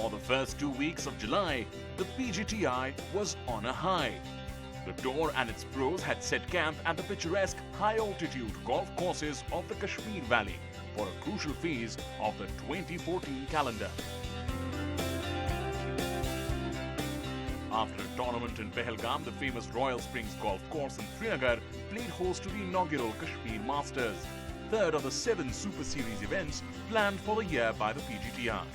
For the first 2 weeks of July, the PGTI was on a high. The tour and its pros had set camp at the picturesque high-altitude golf courses of the Kashmir Valley for a crucial phase of the 2014 calendar. After a tournament in Pahalgam, the famous Royal Springs Golf Course in Srinagar played host to the inaugural Kashmir Masters, third of the 7 Super Series events planned for the year by the PGTI.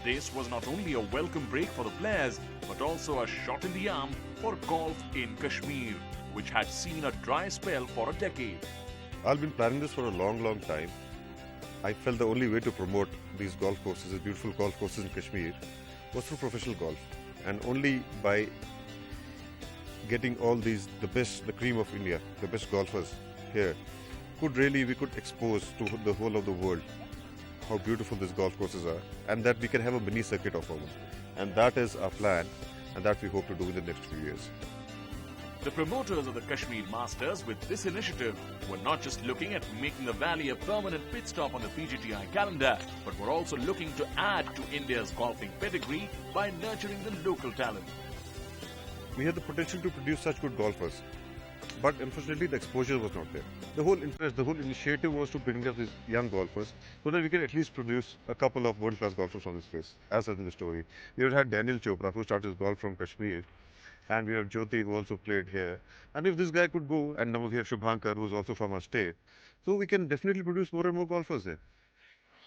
This was not only a welcome break for the players, but also a shot in the arm for golf in Kashmir, which had seen a dry spell for a decade. I've been planning this for a long time. I felt the only way to promote these golf courses, these beautiful golf courses in Kashmir, was through professional golf. And only by getting all these, the cream of India, the best golfers here, we could expose to the whole of the world how beautiful these golf courses are, and that we can have a mini circuit of our own. And that is our plan, and that we hope to do in the next few years. The promoters of the Kashmir Masters with this initiative were not just looking at making the valley a permanent pit stop on the PGTI calendar, but were also looking to add to India's golfing pedigree by nurturing the local talent. We had the potential to produce such good golfers, but unfortunately the exposure was not there. The whole interest, the whole initiative was to bring up these young golfers so that we can at least produce a couple of world-class golfers on this place, as in the story. We had Daniel Chopra, who started his golf from Kashmir, and we have Jyoti, who also played here. And if this guy could go, and now we have Shubhankar, who is also from our state, so we can definitely produce more and more golfers there.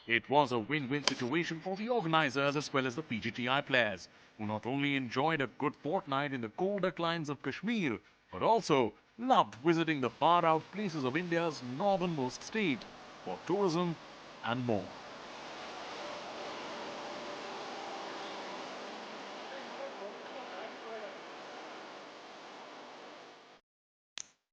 It was a win-win situation for the organizers as well as the PGTI players, who not only enjoyed a good fortnight in the colder climes of Kashmir, but also loved visiting the far-out places of India's northernmost state for tourism and more.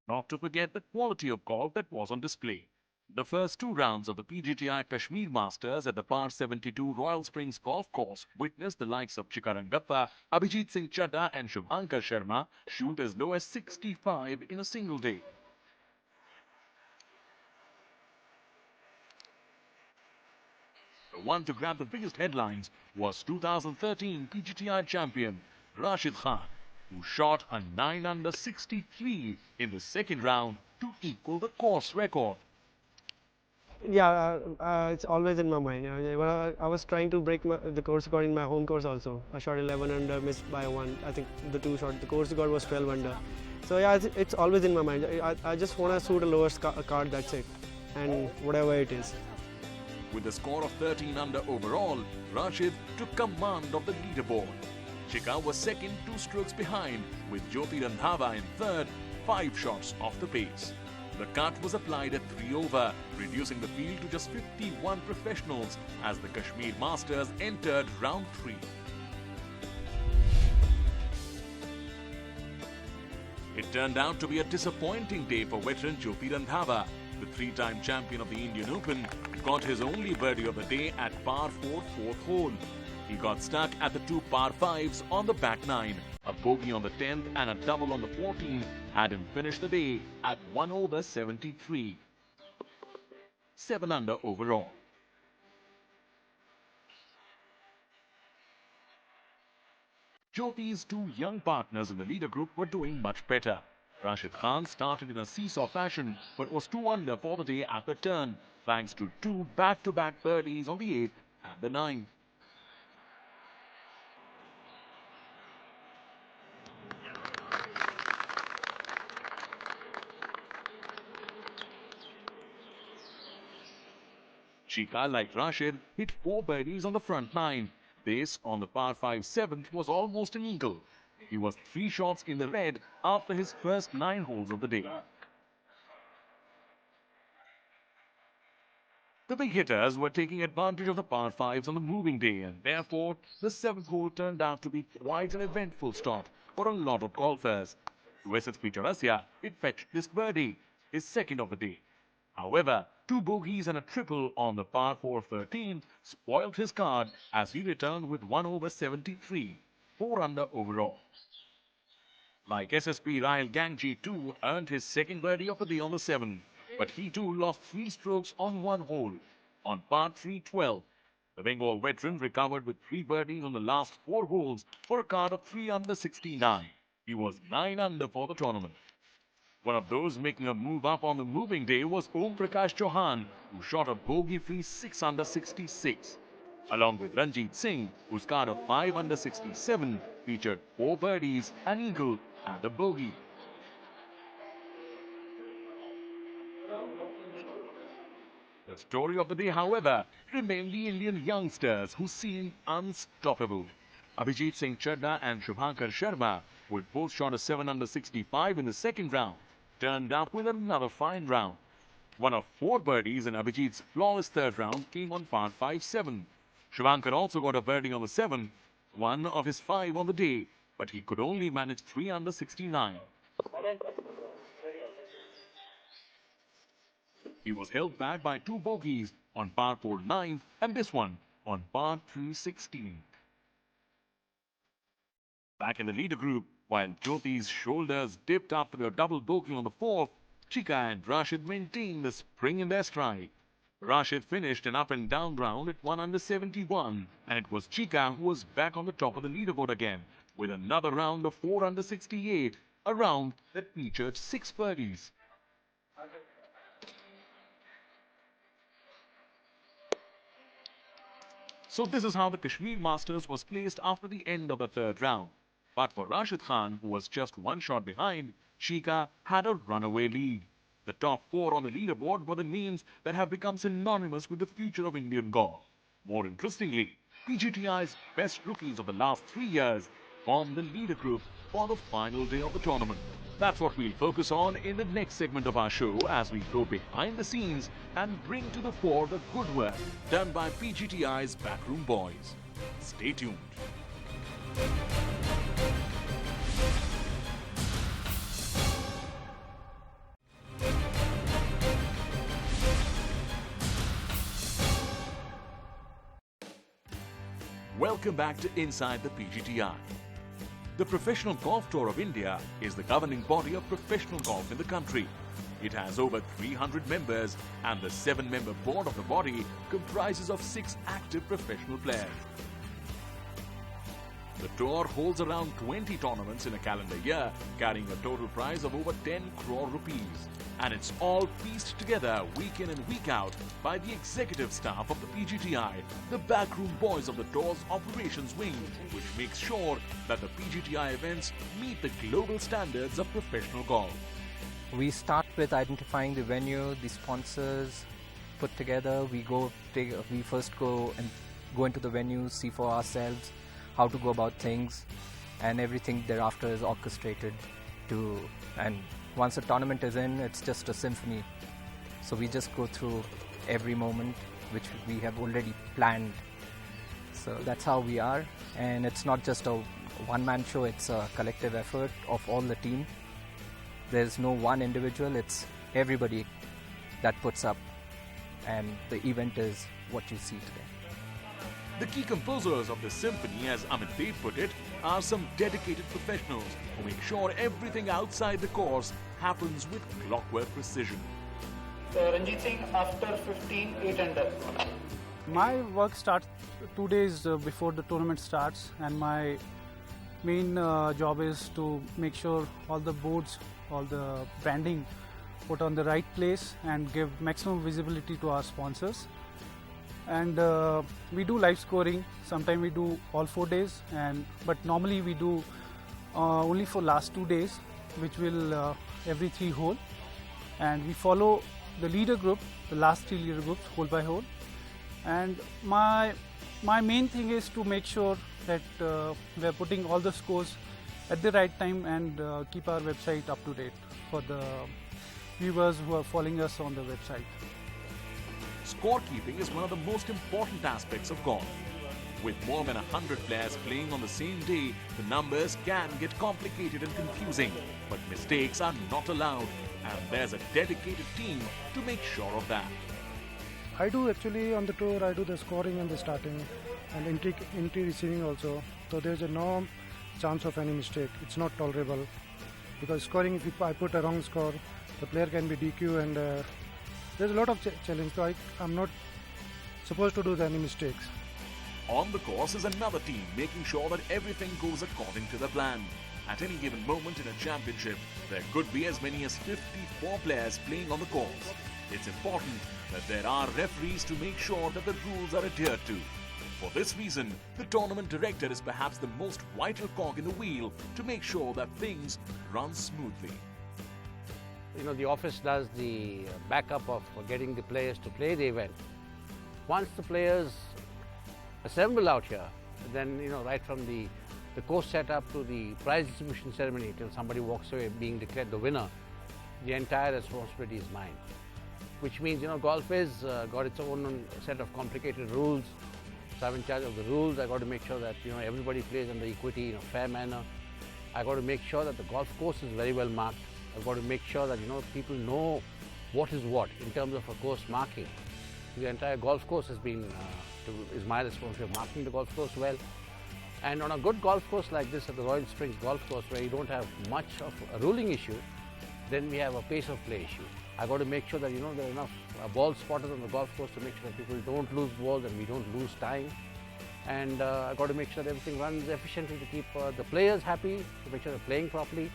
Not to forget the quality of golf that was on display. The first 2 rounds of the PGTI Kashmir Masters at the Par 72 Royal Springs Golf Course witnessed the likes of Chika, Abhijit Singh Chadha and Shubhankar Sharma shoot as low as 65 in a single day. The one to grab the biggest headlines was 2013 PGTI champion Rashid Khan, who shot a 9 under 63 in the second round to equal the course record. Yeah, it's always in my mind. I was trying to break the course record in my home course also. I shot 11 under, missed by 1. I think the course record was 12 under. So yeah, it's always in my mind. I just want to shoot a lower card, that's it. And whatever it is. With a score of 13 under overall, Rashid took command of the leaderboard. Chika was second, 2 strokes behind, with Jyoti Randhava in third, 5 shots off the pace. The cut was applied at 3 over, reducing the field to just 51 professionals as the Kashmir Masters entered round 3. It turned out to be a disappointing day for veteran Jyoti Randhava. The 3-time champion of the Indian Open got his only birdie of the day at par 4 4th hole. He got stuck at the 2 par 5s on the back 9. A bogey on the 10th and a double on the 14th had him finish the day at 1 over 73. 7 under overall. Jyoti's 2 young partners in the leader group were doing much better. Rashid Khan started in a seesaw fashion but was 2 under for the day at the turn, thanks to 2 back-to-back birdies on the 8th and the 9th. Chika, like Rashid, hit 4 birdies on the front 9. This, on the par 5 7th, was almost an eagle. He was 3 shots in the red after his first 9 holes of the day. The big hitters were taking advantage of the par 5s on the moving day, and therefore the 7th hole turned out to be quite an eventful stop for a lot of golfers. To SSP Chaurasia, it fetched this birdie, his second of the day. However, 2 bogeys and a triple on the par 4 13th spoiled his card as he returned with 1 over 73, 4 under overall. Like SSP Rail Gangji too earned his second birdie of the day on the 7th, but he too lost 3 strokes on 1 hole. On par 3 12, The Bengal veteran recovered with 3 birdies on the last 4 holes for a card of 3 under 69. He was 9 under for the tournament. One of those making a move up on the moving day was Om Prakash Chauhan, who shot a bogey-free 6 under 66. Along with Ranjit Singh, whose card of 5 under 67 featured 4 birdies, an eagle and a bogey. The story of the day, however, remained the Indian youngsters who seemed unstoppable. Abhijit Singh Chadha and Shubhankar Sharma, who had both shot a 7 under 65 in the second round, turned up with another fine round. One of 4 birdies in Abhijit's flawless third round came on par 5-7. Shubhankar also got a birdie on the 7th, one of his 5 on the day, but he could only manage 3 under 69. He was held back by 2 bogeys on par 4 9th and this one on par 3 16. Back in the leader group, while Jyoti's shoulders dipped after a double bogey on the 4th, Chika and Rashid maintained the spring in their stride. Rashid finished an up and down round at 1 under 71, and it was Chika who was back on the top of the leaderboard again with another round of 4 under 68, a round that featured 6 birdies. So this is how the Kashmir Masters was placed after the end of the third round. But for Rashid Khan, who was just 1 shot behind, Chika had a runaway lead. The top 4 on the leaderboard were the names that have become synonymous with the future of Indian golf. More interestingly, PGTI's best rookies of the last 3 years formed the leader group for the final day of the tournament. That's what we'll focus on in the next segment of our show as we go behind the scenes and bring to the fore the good work done by PGTI's backroom boys. Stay tuned. Welcome back to Inside the PGTI. The Professional Golf Tour of India is the governing body of professional golf in the country. It has over 300 members and the 7-member board of the body comprises of 6 active professional players. The tour holds around 20 tournaments in a calendar year, carrying a total prize of over 10 crore rupees. And it's all pieced together week in and week out by the executive staff of the PGTI, the backroom boys of the tour's operations wing, which makes sure that the PGTI events meet the global standards of professional golf. We start with identifying the venue, the sponsors, put together. We first go into the venue, see for ourselves how to go about things, and everything thereafter is orchestrated and once a tournament is in, it's just a symphony. So we just go through every moment which we have already planned. So that's how we are, and it's not just a one-man show, it's a collective effort of all the team. There's no one individual, it's everybody that puts up, and the event is what you see today. The key composers of the symphony, as Amit Dev put it, are some dedicated professionals who make sure everything outside the course happens with clockwork precision. Ranjit Singh after 15, 8 under. My work starts 2 days before the tournament starts, and my main job is to make sure all the boards, all the branding put on the right place and give maximum visibility to our sponsors. And we do live scoring. Sometimes we do all 4 days, but normally we do only for last 2 days, which will every 3 hole. And we follow the leader group, the last 3 leader groups, hole by hole. And my main thing is to make sure that we are putting all the scores at the right time and keep our website up to date for the viewers who are following us on the website. Scorekeeping is one of the most important aspects of golf. With more than 100 players playing on the same day, the numbers can get complicated and confusing, but mistakes are not allowed, and there's a dedicated team to make sure of that. I do actually on the tour, I do the scoring and the starting and entry receiving also. So there's no chance of any mistake. It's not tolerable because scoring, if I put a wrong score, the player can be DQ and there's a lot of challenge. So I'm not supposed to do any mistakes. On the course is another team making sure that everything goes according to the plan. At any given moment in a championship, there could be as many as 54 players playing on the course. It's important that there are referees to make sure that the rules are adhered to. For this reason, the tournament director is perhaps the most vital cog in the wheel to make sure that things run smoothly. You know, the office does the backup of getting the players to play the event. Once the players assemble out here, then, you know, right from the course setup to the prize distribution ceremony till somebody walks away being declared the winner, the entire responsibility is mine. Which means, you know, golf is got its own set of complicated rules. So I'm in charge of the rules. I got to make sure that, you know, everybody plays under equity in a fair manner. I got to make sure that the golf course is very well marked. I've got to make sure that, you know, people know what is what in terms of a course marking. The entire golf course has been, is my responsibility of marking the golf course well. And on a good golf course like this at the Royal Springs Golf Course, where you don't have much of a ruling issue, then we have a pace of play issue. I got to make sure that, you know, there are enough ball spotters on the golf course to make sure that people don't lose balls and we don't lose time. And I got to make sure that everything runs efficiently to keep the players happy, to make sure they're playing properly,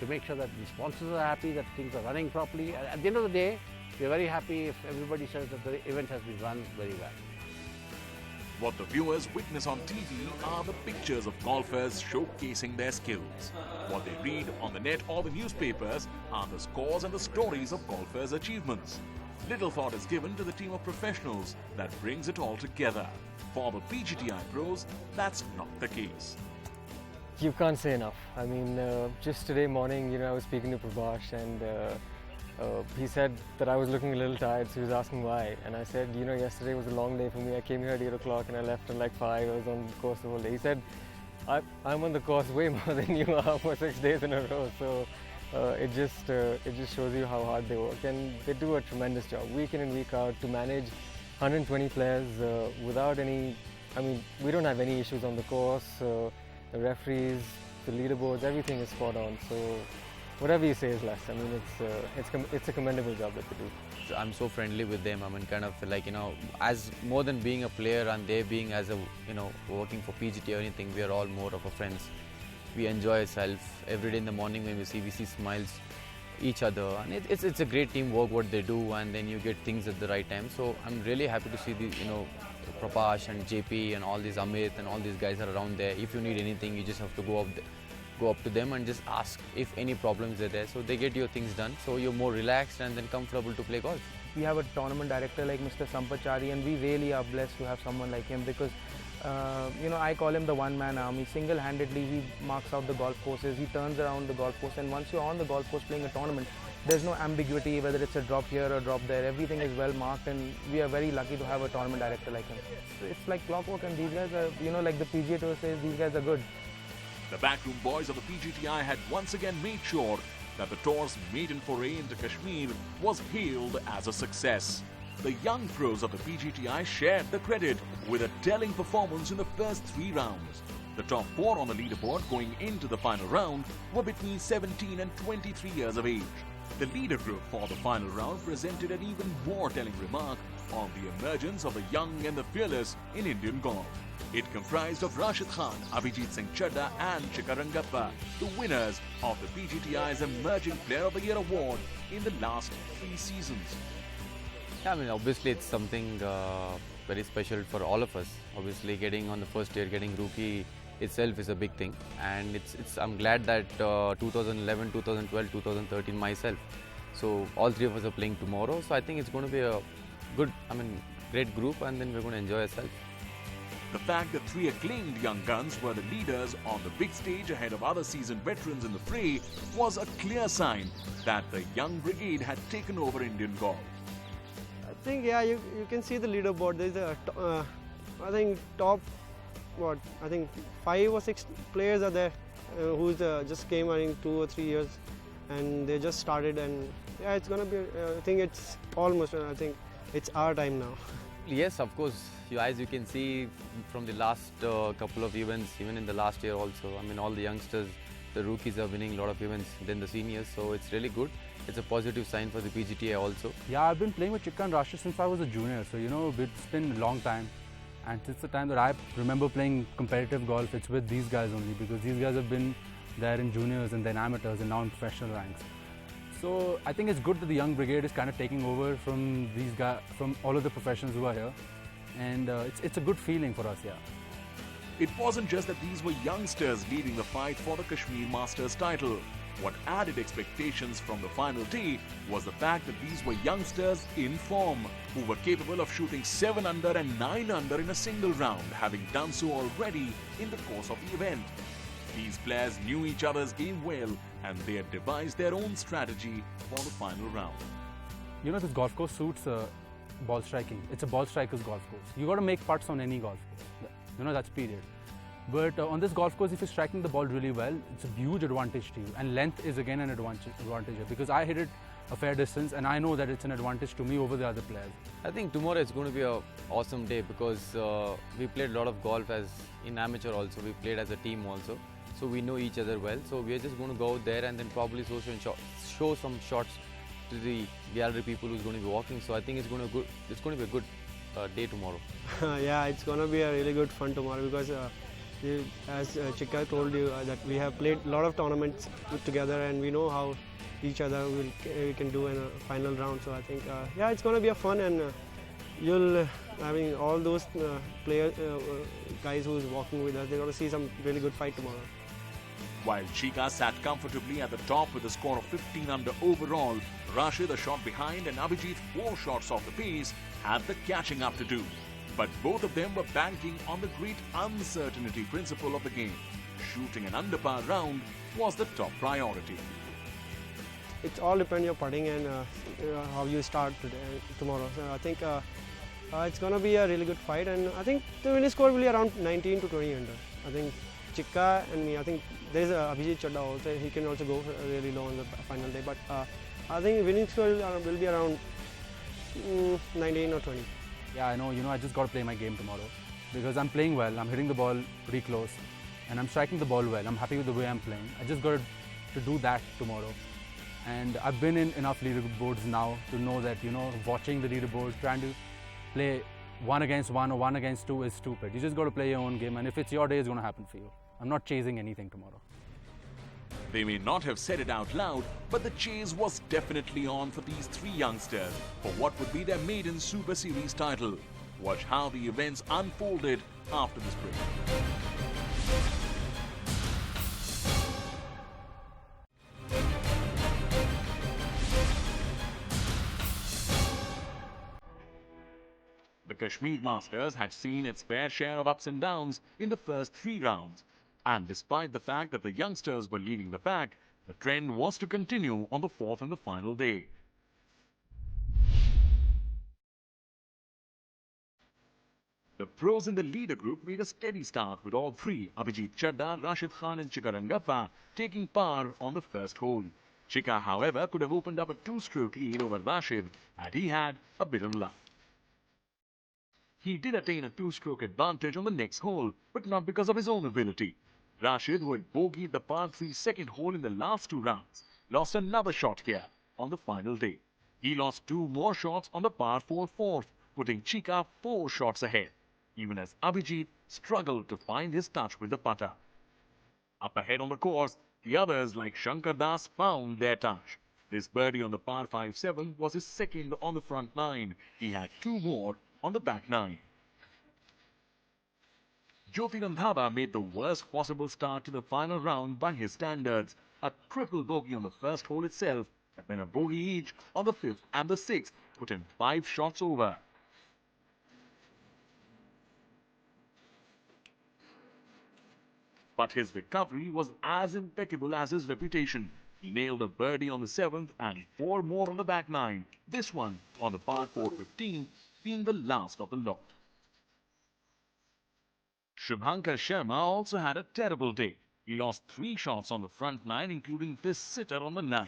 to make sure that the sponsors are happy, that things are running properly. And at the end of the day, we're very happy if everybody says that the event has been run very well. What the viewers witness on TV are the pictures of golfers showcasing their skills. What they read on the net or the newspapers are the scores and the stories of golfers' achievements. Little thought is given to the team of professionals that brings it all together. For the PGTI pros, that's not the case. You can't say enough. I mean, just today morning, you know, I was speaking to Prabhash and he said that I was looking a little tired, so he was asking why. And I said, you know, yesterday was a long day for me. I came here at 8 o'clock and I left at like 5. I was on the course the whole day. He said, I'm on the course way more than you are for 6 days in a row. So it just shows you how hard they work. And they do a tremendous job, week in and week out, to manage 120 players without any, I mean, we don't have any issues on the course. The referees, the leaderboards, everything is spot on. So whatever you say is less. I mean, it's a commendable job that they do. I'm so friendly with them. I mean, kind of like, you know, as more than being a player and they being as a, you know, working for PGT or anything, we are all more of a friends. We enjoy ourselves every day in the morning when we see smiles each other, and it's a great teamwork what they do, and then you get things at the right time. So I'm really happy to see the, you know, Prabhash and JP and all these Amit and all these guys are around there. If you need anything, you just have to go up to them and just ask if any problems are there. So they get your things done. So you're more relaxed and then comfortable to play golf. We have a tournament director like Mr. Sampachari, and we really are blessed to have someone like him because, you know, I call him the one-man army. Single-handedly, he marks out the golf courses, he turns around the golf course, and once you're on the golf course playing a tournament, there's no ambiguity whether it's a drop here or drop there. Everything is well marked, and we are very lucky to have a tournament director like him. It's like clockwork, and these guys are, you know, like the PGA Tour says, these guys are good. The backroom boys of the PGTI had once again made sure that the tour's maiden foray into Kashmir was hailed as a success. The young pros of the PGTI shared the credit with a telling performance in the first 3 rounds. The top 4 on the leaderboard going into the final round were between 17 and 23 years of age. The leader group for the final round presented an even more telling remark on the emergence of the young and the fearless in Indian golf. It comprised of Rashid Khan, Abhijit Singh Chadda and Chika, the winners of the PGTI's Emerging Player of the Year award in the last 3 seasons. Yeah, I mean, obviously it's something very special for all of us. Obviously getting on the first year, getting rookie itself is a big thing, and I'm glad that 2011, 2012, 2013 myself. So all 3 of us are playing tomorrow. So I think it's going to be a good, great group, and then we're going to enjoy ourselves. The fact that 3 acclaimed young guns were the leaders on the big stage ahead of other seasoned veterans in the fray was a clear sign that the young brigade had taken over Indian golf. I think, yeah, you can see the leaderboard. There's a, I think top, I think 5 or 6 players are there who just came, I think 2 or 3 years, and they just started, and yeah, it's gonna be, I think it's almost, I think it's our time now. Yes, of course. As you can see from the last couple of events, even in the last year also, I mean, all the youngsters, the rookies are winning a lot of events than the seniors, so it's really good. It's a positive sign for the PGTA also. Yeah, I've been playing with Chika and Rashid since I was a junior, so you know, it's been a long time. And since the time that I remember playing competitive golf, it's with these guys only, because these guys have been there in juniors and then amateurs and now in professional ranks. So I think it's good that the young brigade is kind of taking over from these guys, from all of the professionals who are here, and it's a good feeling for us, yeah. It wasn't just that these were youngsters leading the fight for the Kashmir Masters title. What added expectations from the final day was the fact that these were youngsters in form, who were capable of shooting 7 under and 9 under in a single round, having done so already in the course of the event. These players knew each other's game well, and they had devised their own strategy for the final round. You know, this golf course suits ball striking. It's a ball striker's golf course. You got to make putts on any golf course. You know, that's period. But on this golf course, if you're striking the ball really well, it's a huge advantage to you. And length is again an advantage here, because I hit it a fair distance and I know that it's an advantage to me over the other players. I think tomorrow is going to be an awesome day because we played a lot of golf as in amateur also. We played as a team also. So we know each other well. So we are just going to go out there and then probably show some shots to the gallery people who's going to be walking. So I think it's going to be a good day tomorrow. Yeah, it's going to be a really good fun tomorrow because as Chika told you that we have played a lot of tournaments together and we know how each other we can do in a final round. So I think yeah, it's going to be a fun, and all those players, guys who's walking with us, they're going to see some really good fight tomorrow. While Chika sat comfortably at the top with a score of 15 under overall, Rashid, a shot behind, and Abhijit, 4 shots off the pace, had the catching up to do. But both of them were banking on the great uncertainty principle of the game. Shooting an under par round was the top priority. It all depends on your putting and how you start tomorrow. So I think it's going to be a really good fight, and I think the winning score will be around 19 to 20 under. I think Chika and me, I think there's Abhijit Chadda also. He can also go really low on the final day, but I think winning score will be around 19 or 20. Yeah, I know. You know, I just got to play my game tomorrow because I'm playing well. I'm hitting the ball pretty close, and I'm striking the ball well. I'm happy with the way I'm playing. I just got to do that tomorrow. And I've been in enough leaderboards now to know that, you know, watching the leaderboard, trying to play 1 against 1 or 1 against 2 is stupid. You just got to play your own game, and if it's your day, it's going to happen for you. I'm not chasing anything tomorrow. They may not have said it out loud, but the chase was definitely on for these 3 youngsters for what would be their maiden Super Series title. Watch how the events unfolded after this break. The Kashmir Masters had seen its fair share of ups and downs in the first 3 rounds. And despite the fact that the youngsters were leading the pack, the trend was to continue on the 4th and the final day. The pros in the leader group made a steady start with all 3, Abhijit Chadda, Rashid Khan and Chika Rangappa, taking par on the first hole. Chika, however, could have opened up a 2-stroke lead over Rashid had he had a bit of luck. He did attain a 2-stroke advantage on the next hole, but not because of his own ability. Rashid, who had bogeyed the par 3 second hole in the last 2 rounds, lost another shot here on the final day. He lost 2 more shots on the par 4 fourth, putting Chika 4 shots ahead, even as Abhijit struggled to find his touch with the putter. Up ahead on the course, the others like Shankar Das found their touch. This birdie on the par 5-7 was his second on the front 9. He had 2 more on the back 9. Jyoti Randhava made the worst possible start to the final round by his standards. A triple bogey on the first hole itself, and then a bogey each on the 5th and the 6th put him 5 shots over. But his recovery was as impeccable as his reputation. He nailed a birdie on the 7th and 4 more on the back 9. This one on the par 4-15 being the last of the lot. Shubhankar Sharma also had a terrible day. He lost 3 shots on the front 9, including this sitter on the 9.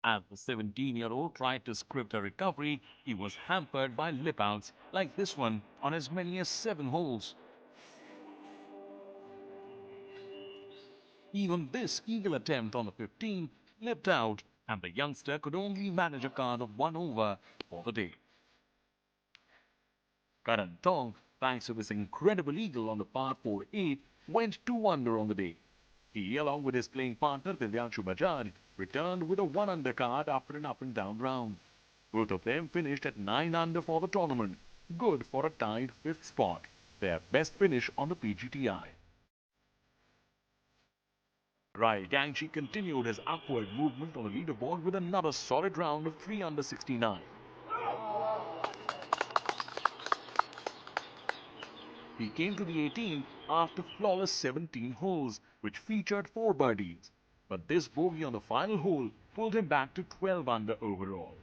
As the 17-year-old tried to script a recovery, he was hampered by lip-outs like this one on as many as 7 holes. Even this eagle attempt on the 15 slipped out, and the youngster could only manage a card of 1 over for the day. Karan Tong, thanks to this incredible eagle on the par 4-8, went 2 under on the day. He, along with his playing partner Divyanshu Bajaj, returned with a 1 under card after an up and down round. Both of them finished at 9 under for the tournament, good for a tied 5th spot, their best finish on the PGTI. Rai Gangshi continued his upward movement on the leaderboard with another solid round of 3 under 69. He came to the 18th after flawless 17 holes, which featured 4 birdies. But this bogey on the final hole pulled him back to 12 under overall.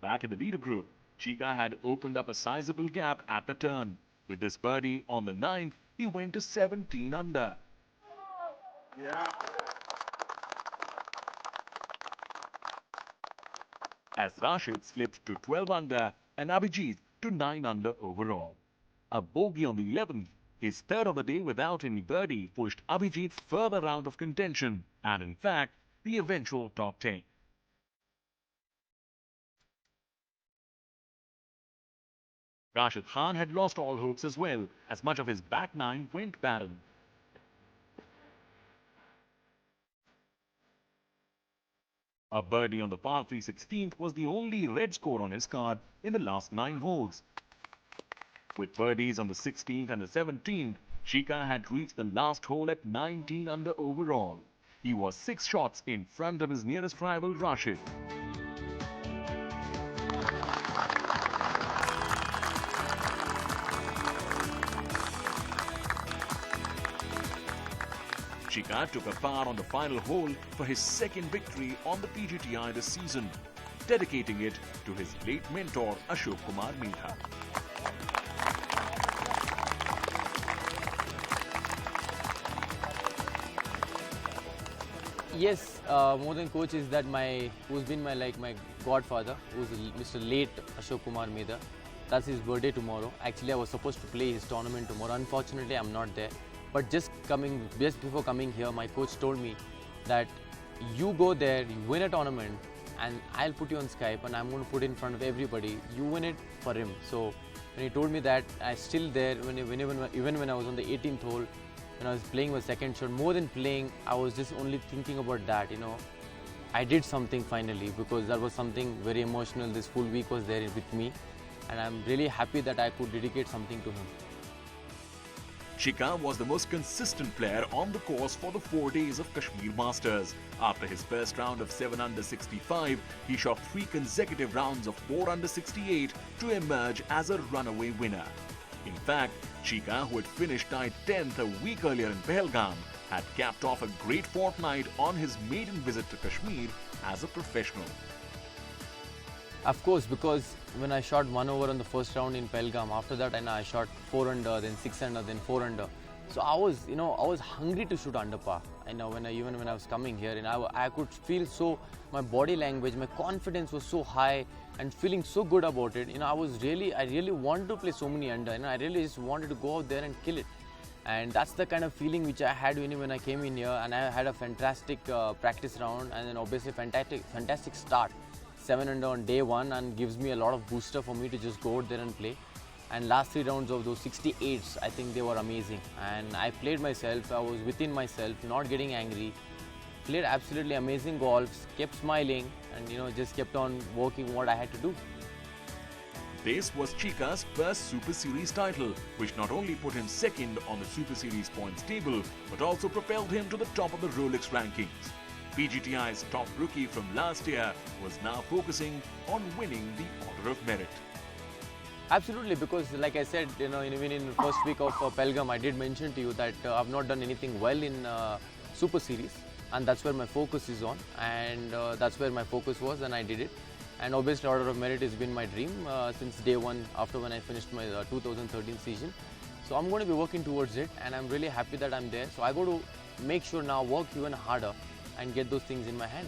Back in the leader group, Chika had opened up a sizable gap at the turn. With this birdie on the 9th, he went to 17 under. As Rashid slipped to 12 under and Abhijit to 9 under overall. A bogey on the 11th, his third of the day without any birdie, pushed Abhijit further out of contention and in fact the eventual top 10. Rashid Khan had lost all hopes as well, as much of his back nine went barren. A birdie on the par 3 16th was the only red score on his card in the last 9 holes. With birdies on the 16th and the 17th, Chika had reached the last hole at 19 under overall. He was 6 shots in front of his nearest rival Rashid. Chika took a par on the final hole for his second victory on the PGTI this season, dedicating it to his late mentor Ashok Kumar Medha. Yes, more than coach is that who's been my godfather, who's Mr. Late Ashok Kumar Medha. That's his birthday tomorrow. Actually, I was supposed to play his tournament tomorrow. Unfortunately, I'm not there. But just before coming here, my coach told me that you go there, you win a tournament, and I'll put you on Skype and I'm going to put it in front of everybody. You win it for him. So when he told me that, I still there, even when I was on the 18th hole, when I was playing my second shot, more than playing, I was just only thinking about that, I did something finally, because that was something very emotional. This full week was there with me, and I'm really happy that I could dedicate something to him. Chika was the most consistent player on the course for the 4 days of Kashmir Masters. After his first round of 7 under 65, he shot 3 consecutive rounds of 4 under 68 to emerge as a runaway winner. In fact, Chika, who had finished tied 10th a week earlier in Pahalgam, had capped off a great fortnight on his maiden visit to Kashmir as a professional. Of course, because when I shot 1 over on the first round in Pahalgam, after that I shot 4 under, then 6 under, then 4 under. So I was hungry to shoot under par. Even when I was coming here, and I could feel my body language, my confidence was so high and feeling so good about it. I really wanted to play so many under. I really just wanted to go out there and kill it. And that's the kind of feeling which I had when I came in here, and I had a fantastic practice round, and then obviously fantastic start. 7 under on day 1, and gives me a lot of booster for me to just go out there and play. And last 3 rounds of those 68s, I think they were amazing. And I played myself, I was within myself, not getting angry. Played absolutely amazing golf, kept smiling, and just kept on working what I had to do. This was Chika's first Super Series title, which not only put him second on the Super Series points table, but also propelled him to the top of the Rolex rankings. PGTI's top rookie from last year was now focusing on winning the Order of Merit. Absolutely, because like I said, even in the first week of Pahalgam, I did mention to you that I've not done anything well in Super Series, and that's where my focus is on, and that's where my focus was, and I did it. And obviously, Order of Merit has been my dream since day 1 after when I finished my 2013 season. So I'm going to be working towards it, and I'm really happy that I'm there. So I got to make sure now work even harder and get those things in my hand.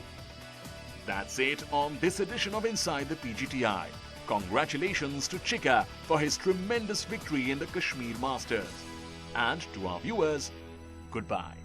That's it on this edition of Inside the PGTI. Congratulations to Chika for his tremendous victory in the Kashmir Masters. And to our viewers, goodbye.